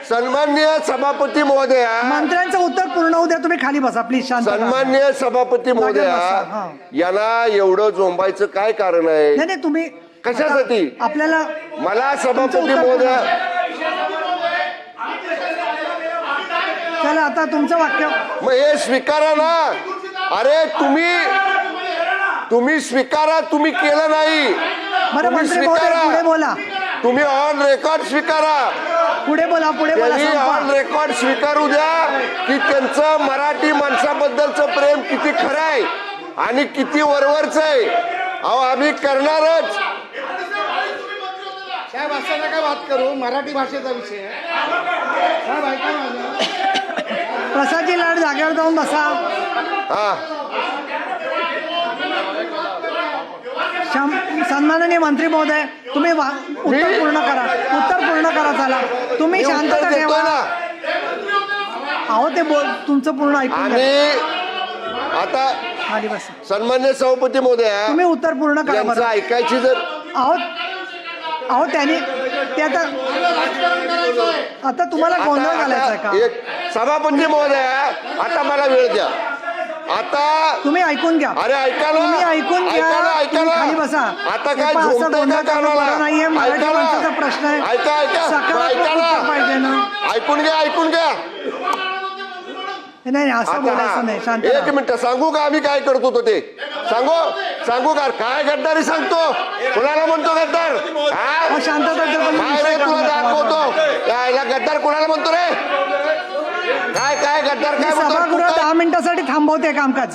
सन्माननीय सभापती महोदया, मंत्र्यांचं उत्तर पूर्ण होऊ द्या. तुम्ही खाली बसा प्लीज. शांत राहा. सन्माननीय सभापती महोदया, हा. यांना एवढं झोंबायचं काय कारण आहे? नाही तुम्ही कशासाठी? आपल्याला मला सभापती उत्तर महोदया, चला आता तुमचं वाक्य. मग हे स्वीकारा ना. अरे तुम्ही स्वीकारा. तुम्ही केलं नाही. बरं तुम्ही मंत्री महोदय पुढे स्वीकारा. बोला. तुम्ही ऑन रेकॉर्ड स्वीकारा. पुढे बोला. त्यांनी ऑन रेकॉर्ड स्वीकारू द्या की त्यांचं मराठी माणसाबद्दलचं प्रेम किती खरं आहे आणि किती वरवरच आहे. अहो आम्ही करणारच. साहेब असं नका बात करू. मराठी भाषेचा विषय आहे. साहेब ऐका माझं. प्रसादजी लाड जागेवर जाऊन बसा. हा, सन्माननीय मंत्री महोदय तुम्ही उत्तर पूर्ण करा. उत्तर पूर्ण करा. चला तुम्ही मी शांतता उत्तर ठेवा. देतोय ना. अहो ते तुमचं पूर्ण ऐकून घ्या. आणि आता खाली बसा. सन्मान्य सभापती महोदया, तुम्ही उत्तर पूर्ण करा. यांचं बरं. ऐकायची जर अहो त्यांनी ते आता तुम्हाला गोंधळ घालायचा का? एक सभापती महोदया, आता मला वेळ द्या. आता तुम्ही ऐकून घ्या. अरे ऐका ना. तुम्ही ऐकून घ्या. तुम्ही खाली बसा. आता हे काय पहा, असं झोपतंय गोंधळ का करणं कानाला? बरं नाहीये. मराठी ऐका ना. माणसाचा प्रश्न आहे. ऐका सकारात्मक ऐका उत्तर पाहिजे ना. ऐकून घ्या. नाही असं आता बोलायचं नाही. शांत एक राहा. मिनिट सांगू का आम्ही काय करत होतो ते? सांगू का? काय गद्दारी सांगतो? कुणाला म्हणतो गद्दार? अहो, शांतता ठेवा. काय रे तुला दाखवतो? यायला गद्दार कुणाला म्हणतो रे? काय गद्दार काय म्हणतो? सभागृह 10 मिनिटासाठी थांबवते कामकाज.